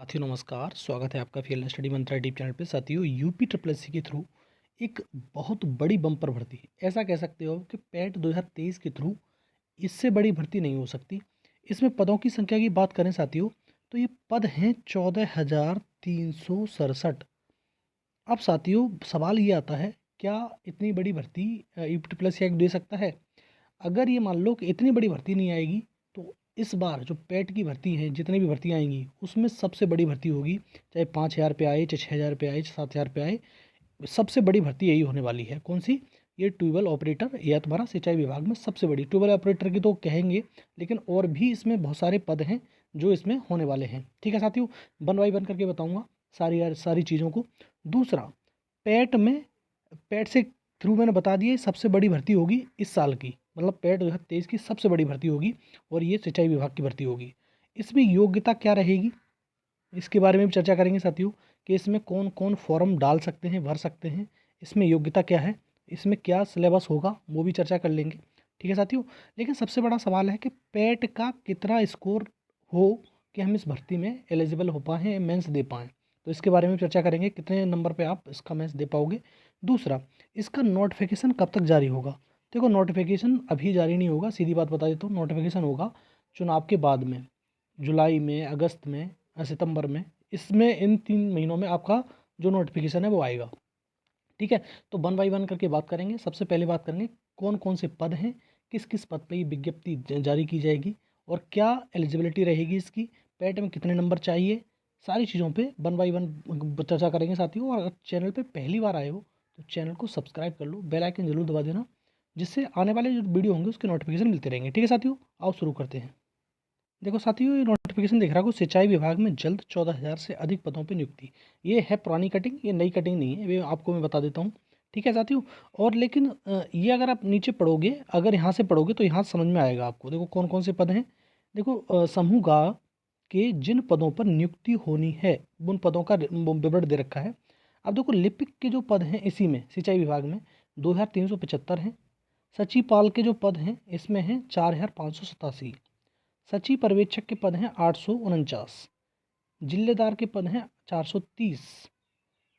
साथियों नमस्कार, स्वागत है आपका फील्ड स्टडी मंत्रा यूट्यूब चैनल पे। साथियों यूपी ट्रिपल एससी के थ्रू एक बहुत बड़ी बम्पर भर्ती, ऐसा कह सकते हो कि पैट 2023 के थ्रू इससे बड़ी भर्ती नहीं हो सकती। इसमें पदों की संख्या की बात करें साथियों, तो ये पद हैं 14,367। अब साथियों सवाल ये आता है, क्या इतनी बड़ी भर्ती यूपी ट्रिपल एससी दे सकता है? अगर ये मान लो कि इतनी बड़ी भर्ती नहीं आएगी, तो इस बार जो पेट की भर्ती है, जितनी भी भर्ती आएंगी उसमें सबसे बड़ी भर्ती होगी। चाहे 5,000 पे आए, चाहे 6,000 पे आए, 7,000 पे आए, सबसे बड़ी भर्ती यही होने वाली है। कौन सी? ये ट्यूबवेल ऑपरेटर या तुम्हारा सिंचाई विभाग में सबसे बड़ी ट्यूबवेल ऑपरेटर की तो कहेंगे, लेकिन और भी इसमें बहुत सारे पद हैं जो इसमें होने वाले हैं। ठीक है साथियों, वन बाई वन करके बताऊंगा सारी चीज़ों को। दूसरा, पेट में पेट से थ्रू मैंने बता दिया, सबसे बड़ी भर्ती होगी इस साल की, मतलब पेट 2023 की सबसे बड़ी भर्ती होगी और ये सिंचाई विभाग की भर्ती होगी। इसमें योग्यता क्या रहेगी, इसके बारे में भी चर्चा करेंगे साथियों, कि इसमें कौन कौन फॉर्म डाल सकते हैं, भर सकते हैं, इसमें योग्यता क्या है, इसमें क्या सिलेबस होगा, वो भी चर्चा कर लेंगे। ठीक है साथियों, लेकिन सबसे बड़ा सवाल है कि पेट का कितना स्कोर हो कि हम इस भर्ती में एलिजिबल हो पाएँ, मेंस दे पाएँ। तो इसके बारे में चर्चा करेंगे, कितने नंबर पे आप इसका मेंस दे पाओगे। दूसरा, इसका नोटिफिकेशन कब तक जारी होगा? देखो नोटिफिकेशन अभी जारी नहीं होगा, सीधी बात बता देता हूँ। नोटिफिकेशन होगा चुनाव के बाद में, जुलाई में, अगस्त में, सितंबर में। इसमें इन 3 महीनों में आपका जो नोटिफिकेशन है वो आएगा। ठीक है, तो वन बाई वन करके बात करेंगे। सबसे पहले बात करेंगे कौन कौन से पद हैं, किस किस पद पे ये विज्ञप्ति जारी की जाएगी और क्या एलिजिबिलिटी रहेगी इसकी, पेट में कितने नंबर चाहिए, सारी चीज़ों पे वन बाई वन चर्चा करेंगे साथियों। और अगर चैनल पे पहली बार आए हो तो चैनल को सब्सक्राइब कर लो, बेल आइकन जरूर दबा देना, जिससे आने वाले जो वीडियो होंगे उसके नोटिफिकेशन मिलते रहेंगे। ठीक है साथियों, आओ शुरू करते हैं। देखो साथियों, ये नोटिफिकेशन दिख रहा है, सिंचाई विभाग में जल्द 14,000 से अधिक पदों पर नियुक्ति। ये है पुरानी कटिंग, ये नई कटिंग नहीं है, ये आपको मैं बता देता हूँ। ठीक है साथियों, और लेकिन ये अगर आप नीचे पढ़ोगे, अगर यहाँ से पढ़ोगे तो यहाँ समझ में आएगा आपको। देखो कौन कौन से पद हैं। देखो समूह ग के जिन पदों पर नियुक्ति होनी है उन पदों का विवरण दे रखा है। अब देखो लिपिक के जो पद हैं इसी में सिंचाई विभाग में 2,375 हैं। सचिपाल के जो पद हैं इसमें हैं 4,587। सचिव पर्यवेक्षक के पद हैं 849। जिल्लेदार के पद हैं 430।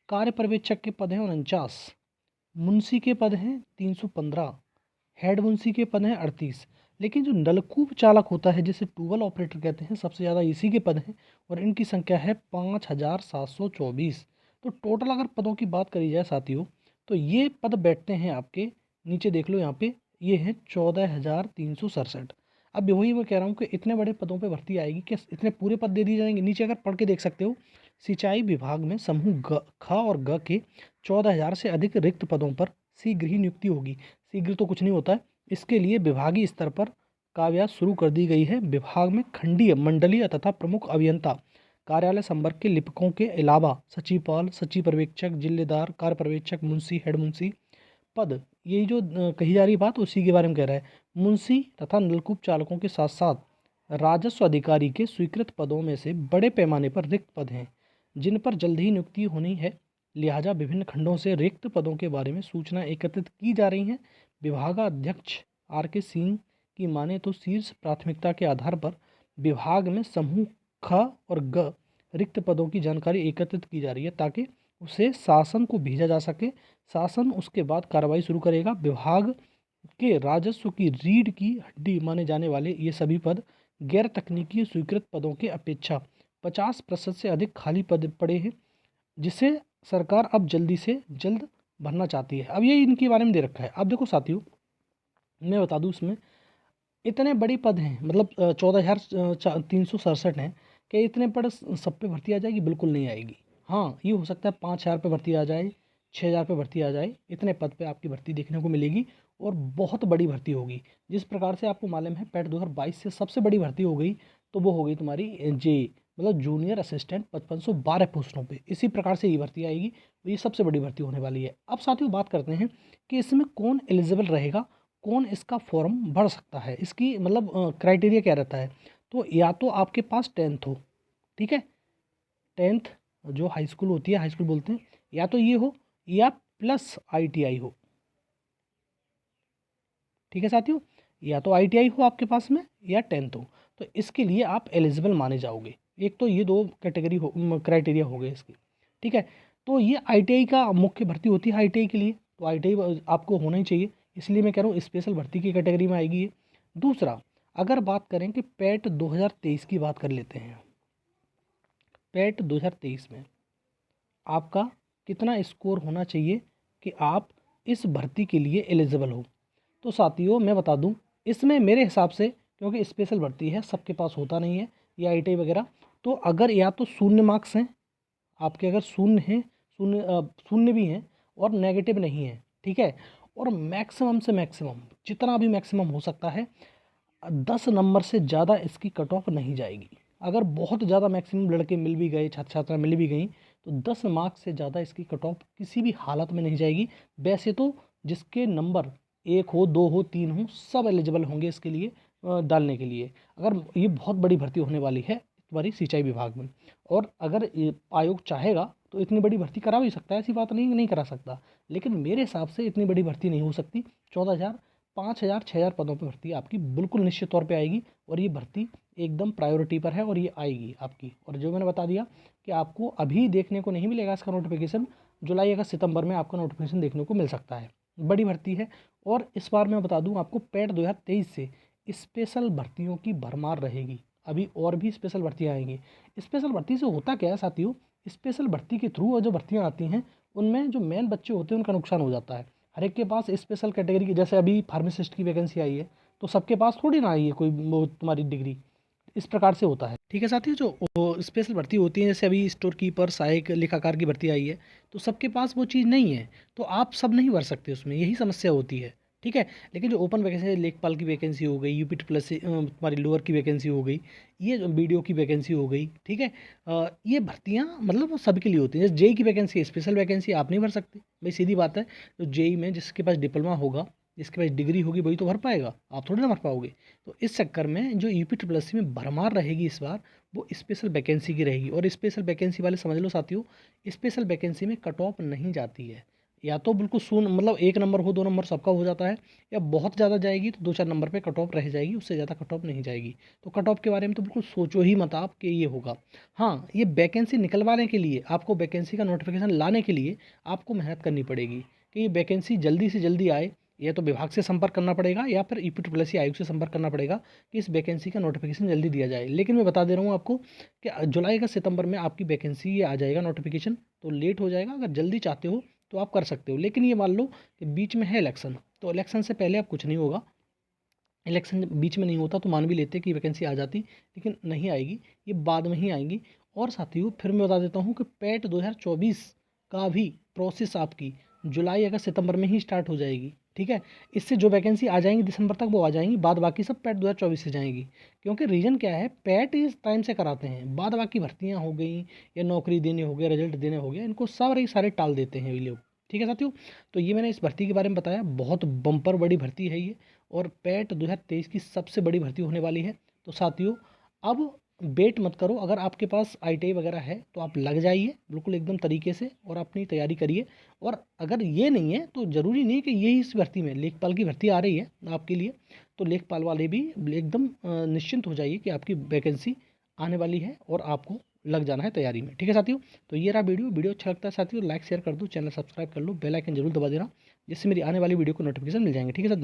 कार्य पर्यवेक्षक के पद हैं 49। मुंशी के पद हैं 315। हेड मुंशी के पद हैं 38। लेकिन जो नलकूप चालक होता है, जिसे ट्यूबवेल ऑपरेटर कहते हैं, सबसे ज़्यादा इसी के पद हैं और इनकी संख्या है 5,724। तो टोटल अगर पदों की बात करी जाए साथियों, तो ये पद बैठते हैं आपके, नीचे देख लो यहाँ पे, ये हैं 14,367। अब वही मैं कह रहा हूँ कि इतने बड़े पदों पे भर्ती आएगी, क्या इतने पूरे पद दे दिए जाएंगे? नीचे अगर पढ़ के देख सकते हो, सिंचाई विभाग में समूह ख और ग के 14,000 से अधिक रिक्त पदों पर शीघ्र ही नियुक्ति होगी। शीघ्र तो कुछ नहीं होता है, इसके लिए विभागीय स्तर पर काव्यास शुरू कर दी गई है। विभाग में खंडीय, मंडलीय तथा प्रमुख अभियंता, कार्यालय संवर्ग के लिपिकों के अलावा सचिपाल, सचिव पर्यवेक्षक, जिल्लेदार, कार्य पर्यवेक्षक, मुंशी, हेड मुंशी पद, यही जो कही जा रही बात उसी के बारे में कह रहा है। मुंशी तथा नलकूप चालकों के साथ साथ राजस्व अधिकारी के स्वीकृत पदों में से बड़े पैमाने पर रिक्त पद हैं, जिन पर जल्द ही नियुक्ति होनी है। लिहाजा विभिन्न खंडों से रिक्त पदों के बारे में सूचना एकत्रित की जा रही हैं। विभागाध्यक्ष R.K. सिंह की माने तो शीर्ष प्राथमिकता के आधार पर विभाग में समूह ख और ग रिक्त पदों की जानकारी एकत्रित की जा रही है, ताकि उसे शासन को भेजा जा सके। शासन उसके बाद कार्रवाई शुरू करेगा। विभाग के राजस्व की रीढ़ की हड्डी माने जाने वाले ये सभी पद गैर तकनीकी स्वीकृत पदों के अपेक्षा 50% से अधिक खाली पद पड़े हैं, जिसे सरकार अब जल्दी से जल्द भरना चाहती है। अब ये इनके बारे में दे रखा है। अब देखो साथियों, मैं बता दूं, इसमें इतने बड़े पद हैं, मतलब 14,367 हैं। क्या इतने पद सब पे भर्ती आ जाएगी? बिल्कुल नहीं आएगी। हाँ, ये हो सकता है 5,000 पे भर्ती आ जाए, 6,000 पे भर्ती आ जाए। इतने पद पे आपकी भर्ती देखने को मिलेगी और बहुत बड़ी भर्ती होगी। जिस प्रकार से आपको मालूम है पेट 2022 से सबसे बड़ी भर्ती हो गई, तो वो हो गई तुम्हारी जे, मतलब जूनियर असिस्टेंट 5512 पोस्टों पे। इसी प्रकार से ये भर्ती आएगी, तो ये सबसे बड़ी भर्ती होने वाली है। अब साथियों बात करते हैं कि इसमें कौन एलिजिबल रहेगा, कौन इसका फॉर्म भर सकता है, इसकी मतलब क्राइटेरिया क्या रहता है। तो या तो आपके पास 10th हो, ठीक है, 10th जो हाई स्कूल होती है, हाई स्कूल बोलते हैं, या तो ये हो, या प्लस ITI हो। ठीक है साथियों, या तो ITI हो आपके पास में या 10th हो, तो इसके लिए आप एलिजिबल माने जाओगे। एक तो ये 2 कैटेगरी हो क्राइटेरिया हो गए इसकी, ठीक है। तो ये ITI का मुख्य भर्ती होती है ITI के लिए, तो ITI आपको होना ही चाहिए, इसलिए मैं कह रहा हूँ स्पेशल भर्ती की कैटेगरी में आएगी ये। दूसरा, अगर बात करें कि पैट 2023 की बात कर लेते हैं, पैट 2023 में आपका कितना स्कोर होना चाहिए कि आप इस भर्ती के लिए एलिजिबल हो। तो साथियों मैं बता दूं, इसमें मेरे हिसाब से, क्योंकि स्पेशल भर्ती है सबके पास होता नहीं है ये ITI वगैरह, तो अगर या तो शून्य मार्क्स हैं आपके, अगर शून्य हैं, शून्य भी हैं और नेगेटिव नहीं है, ठीक है, और मैक्सिमम से मैक्सिमम जितना भी मैक्सिमम हो सकता है 10 नंबर से ज़्यादा इसकी कट ऑफ नहीं जाएगी। अगर बहुत ज़्यादा मैक्सिमम लड़के मिल भी गए, छात्र छात्रा मिल भी गई, तो 10 मार्क्स से ज़्यादा इसकी कट ऑफ किसी भी हालत में नहीं जाएगी। वैसे तो जिसके नंबर 1 हो, 2 हो, 3 हो, सब एलिजिबल होंगे इसके लिए डालने के लिए। अगर ये बहुत बड़ी भर्ती होने वाली है इस बारी सिंचाई विभाग में, और अगर आयोग चाहेगा तो इतनी बड़ी भर्ती करा भी सकता है, ऐसी बात नहीं नहीं करा सकता, लेकिन मेरे हिसाब से इतनी बड़ी भर्ती नहीं हो सकती। 14,000, 5,000, 6,000 पदों पर भर्ती आपकी बिल्कुल निश्चित तौर पे आएगी, और ये भर्ती एकदम प्रायोरिटी पर है और ये आएगी आपकी। और जो मैंने बता दिया कि आपको अभी देखने को नहीं मिलेगा इसका नोटिफिकेशन, जुलाई अगस्त सितंबर में आपको नोटिफिकेशन देखने को मिल सकता है। बड़ी भर्ती है, और इस बार मैं बता दूं आपको पैट 2023 से स्पेशल भर्तियों की भरमार रहेगी। अभी और भी स्पेशल भर्तियाँ आएंगी। स्पेशल भर्ती से होता क्या है साथियों, स्पेशल भर्ती के थ्रू जो भर्तियाँ आती हैं उनमें जो मेन बच्चे होते हैं उनका नुकसान हो जाता है। हर एक के पास स्पेशल कैटेगरी की, जैसे अभी फार्मासिस्ट की वैकेंसी आई है, तो सबके पास थोड़ी ना आई है कोई वो तुम्हारी डिग्री, इस प्रकार से होता है, ठीक है साथियों। जो स्पेशल भर्ती होती है, जैसे अभी स्टोर कीपर, सहायक लेखाकार की भर्ती आई है, तो सबके पास वो चीज़ नहीं है, तो आप सब नहीं भर सकते उसमें, यही समस्या होती है, ठीक है। लेकिन जो ओपन वैकेंसी है, लेखपाल की वैकेंसी हो गई, यूपी प्लस से तुम्हारी लोअर की वैकेंसी हो गई, ये जो BDO की वैकेंसी हो गई, ठीक है, ये भर्तियाँ मतलब वो सबके लिए होती हैं। जैसे JEE की वैकेंसी, स्पेशल वैकेंसी आप नहीं भर सकते भाई, सीधी बात है। तो JEE में जिसके पास डिप्लोमा होगा, जिसके पास डिग्री होगी, वही तो भर पाएगा, आप थोड़ी ना भर पाओगे। तो इस चक्कर में जो UPSSC में भरमार रहेगी इस बार, वो स्पेशल वैकेंसी की रहेगी। और स्पेशल वैकेंसी वाले समझ लो साथियों, स्पेशल वैकेंसी में कट ऑफ नहीं जाती है, या तो बिल्कुल शून्य, मतलब 1 नंबर हो, 2 नंबर सबका हो जाता है, या बहुत ज़्यादा जाएगी तो 2-4 नंबर पे कट ऑफ रह जाएगी, उससे ज़्यादा कट ऑफ नहीं जाएगी। तो कट ऑफ के बारे में तो बिल्कुल सोचो ही मत आप कि ये होगा। हाँ, ये वैकेंसी निकलवाने के लिए, आपको वैकेंसी का नोटिफिकेशन लाने के लिए आपको मेहनत करनी पड़ेगी कि ये वैकेंसी जल्दी से जल्दी आए। या तो विभाग से संपर्क करना पड़ेगा, या फिर UPSSC आयोग से संपर्क करना पड़ेगा कि इस वैकेंसी का नोटिफिकेशन जल्दी दिया जाए। लेकिन मैं बता दे रहा हूँ आपको कि जुलाई का सितंबर में आपकी वैकेंसी ये आ जाएगा नोटिफिकेशन, तो लेट हो जाएगा। अगर जल्दी चाहते हो तो आप कर सकते हो, लेकिन ये मान लो कि बीच में है इलेक्शन, तो इलेक्शन से पहले अब कुछ नहीं होगा। इलेक्शन बीच में नहीं होता तो मान भी लेते कि वैकेंसी आ जाती, लेकिन नहीं आएगी, ये बाद में ही आएंगी। और साथियों फिर मैं बता देता हूँ कि पैट 2024 का भी प्रोसेस आपकी जुलाई अगस्त सितंबर में ही स्टार्ट हो जाएगी, ठीक है। इससे जो वैकेंसी आ जाएंगी दिसंबर तक वो आ जाएंगी, बाद बाकी सब पैट 2024 से जाएंगी। क्योंकि रीज़न क्या है, पैट इस टाइम से कराते हैं, बाद बाकी भर्तियाँ हो गई या नौकरी देने हो गया, रिजल्ट देने हो गया, इनको सारे टाल देते हैं ये लोग, ठीक है साथियों। तो ये मैंने इस भर्ती के बारे में बताया, बहुत बम्पर बड़ी भर्ती है ये, और पैट 2023 की सबसे बड़ी भर्ती होने वाली है। तो साथियों अब वेट मत करो, अगर आपके पास ITI वगैरह है तो आप लग जाइए बिल्कुल एकदम तरीके से और अपनी तैयारी करिए। और अगर ये नहीं है तो ज़रूरी नहीं कि यही इस भर्ती में, लेखपाल की भर्ती आ रही है आपके लिए, तो लेखपाल वाले भी एकदम निश्चिंत हो जाइए कि आपकी वैकेंसी आने वाली है और आपको लग जाना है तैयारी में, ठीक है साथियों। तो ये रहा वीडियो अच्छा लगता है साथियों लाइक शेयर कर दो, चैनल सब्सक्राइब कर लो, बेल आइकन जरूर दबा देना, जिससे मेरी आने वाली वीडियो को नोटिफिकेशन मिल जाएंगे, ठीक है सर।